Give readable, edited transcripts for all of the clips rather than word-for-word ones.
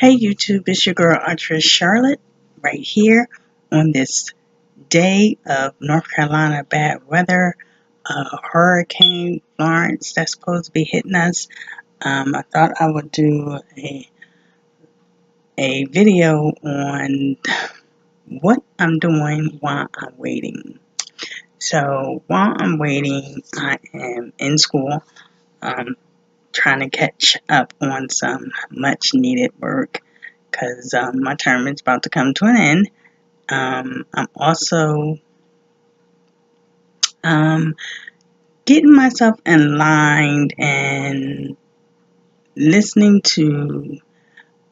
Hey YouTube, it's your girl Artress Charlotte right here on this day of North Carolina bad weather. Hurricane Florence that's supposed to be hitting us. I thought I would do a video on what I'm doing while I'm waiting. So while I'm waiting, I am in school, trying to catch up on some much needed work because my term is about to come to an end. I'm also um, getting myself in line and listening to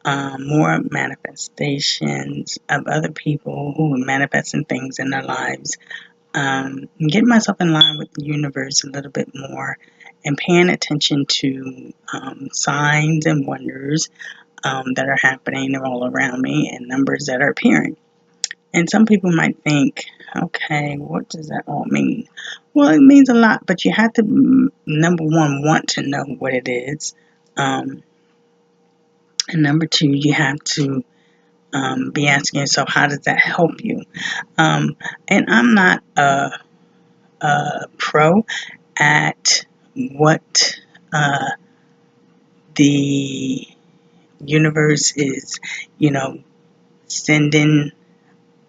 more manifestations of other people who are manifesting things in their lives. Getting myself in line with the universe a little bit more and paying attention to signs and wonders that are happening all around me and numbers that are appearing. And some people might think, okay, what does that all mean? Well, it means a lot, but you have to, number one, want to know what it is. And number two, you have to be asking yourself, how does that help you? And I'm not a pro at what the universe is, sending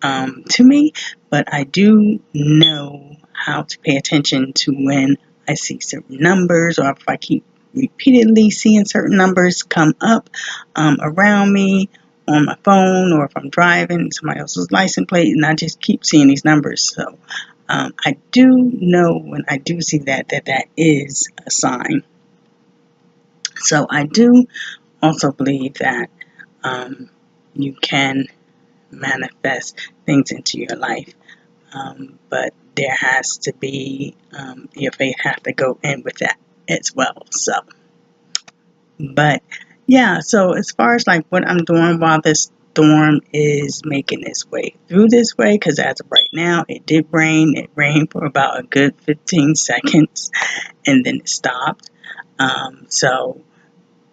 to me, but I do know how to pay attention to when I see certain numbers, or if I keep repeatedly seeing certain numbers come up around me on my phone, or if I'm driving somebody else's license plate and I just keep seeing these numbers. So I do know when I do see that is a sign. So I do also believe that you can manifest things into your life. But there has to be, your faith has to go in with that as well. So, but yeah, so as far as like what I'm doing while this storm is making its way through this way, because as of right now, it did rain. It rained for about a good 15 seconds and then it stopped. So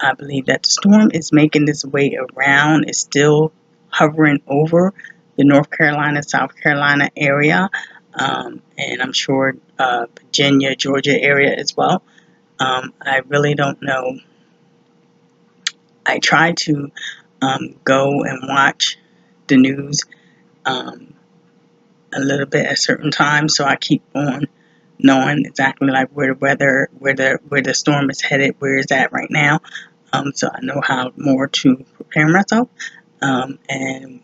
I believe that the storm is making its way around. It's still hovering over the North Carolina, South Carolina area, and I'm sure Virginia, Georgia area as well. I really don't know. I try to go and watch the news um, a little bit at certain times, so I keep on knowing exactly like where the weather, where the storm is headed, where it's at right now. So I know how more to prepare myself. And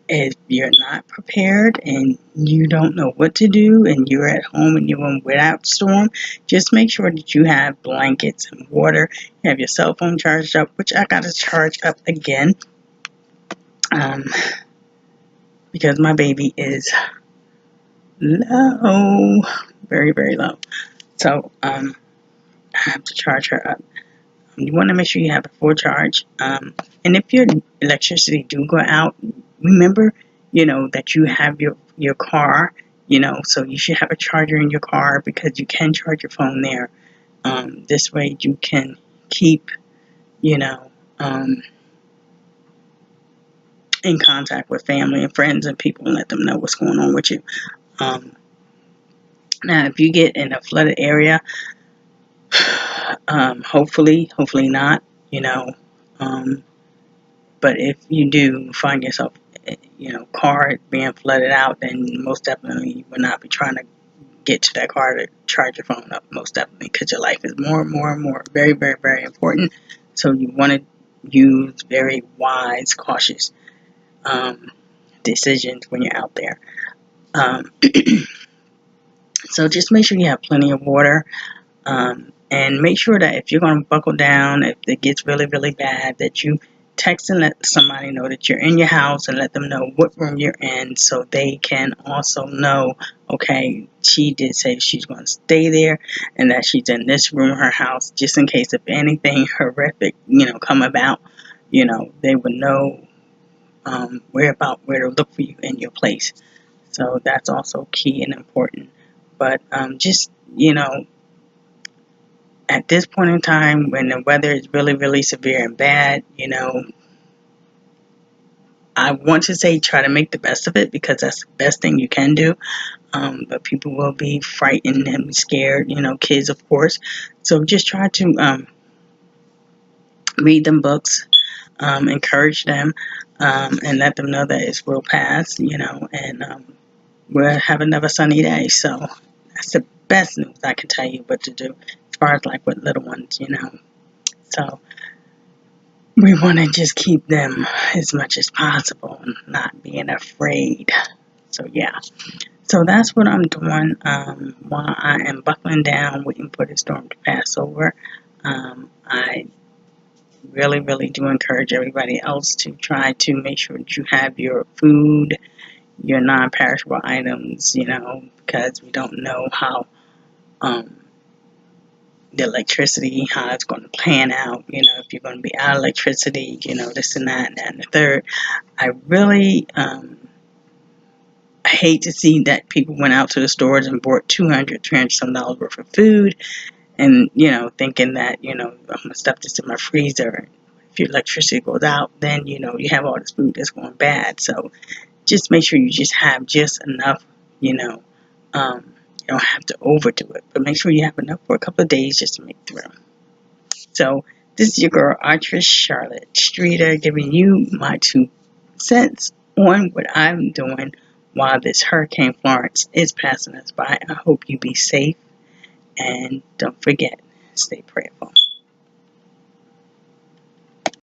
if you're not prepared and you don't know what to do and you're at home and you're in without storm, just make sure that you have blankets and water. You have your cell phone charged up, which I got to charge up again um, because my baby is low, very, very low. So I have to charge her up. You want to make sure you have a full charge. And if your electricity do go out, remember, that you have your car, so you should have a charger in your car because you can charge your phone there. This way you can keep, in contact with family and friends and people and let them know what's going on with you. Um, Now, if you get in a flooded area, hopefully not, um, but if you do find yourself, car being flooded out, then most definitely you will not be trying to get to that car to charge your phone up, most definitely, because your life is more and more and more very, very, very important. So you want to use very wise, cautious decisions when you're out there. Um, so just make sure you have plenty of water. And make sure that if you're going to buckle down, if it gets really, really bad, that you text and let somebody know that you're in your house and let them know what room you're in so they can also know, okay, she did say she's going to stay there and that she's in this room of her house just in case if anything horrific, come about, they would know where to look for you in your place. So that's also key and important. But just, at this point in time when the weather is really, really severe and bad, I want to say try to make the best of it, because that's the best thing you can do. But people will be frightened and scared, kids, of course. So just try to read them books, encourage them, and let them know that it will pass, and we'll have another sunny day. So that's the best news I can tell you what to do as far as like with little ones. So we want to just keep them as much as possible, not being afraid. So yeah. So that's what I'm doing while I am buckling down, waiting for the storm to pass over. I really, really do encourage everybody else to try to make sure that you have your food, your non-perishable items, because we don't know how the electricity, how it's going to plan out, if you're going to be out of electricity, this and that and the third. I really I hate to see that people went out to the stores and bought $200 some dollars worth of food, and thinking that I'm gonna stuff this in my freezer. If your electricity goes out, then you have all this food that's going bad. So just make sure you just have just enough. You don't have to overdo it, but make sure you have enough for a couple of days just to make through. So this is your girl Artress Charlotte Streeter, giving you my 2 cents on what I'm doing while this Hurricane Florence is passing us by. I hope you be safe, and don't forget, stay prayerful.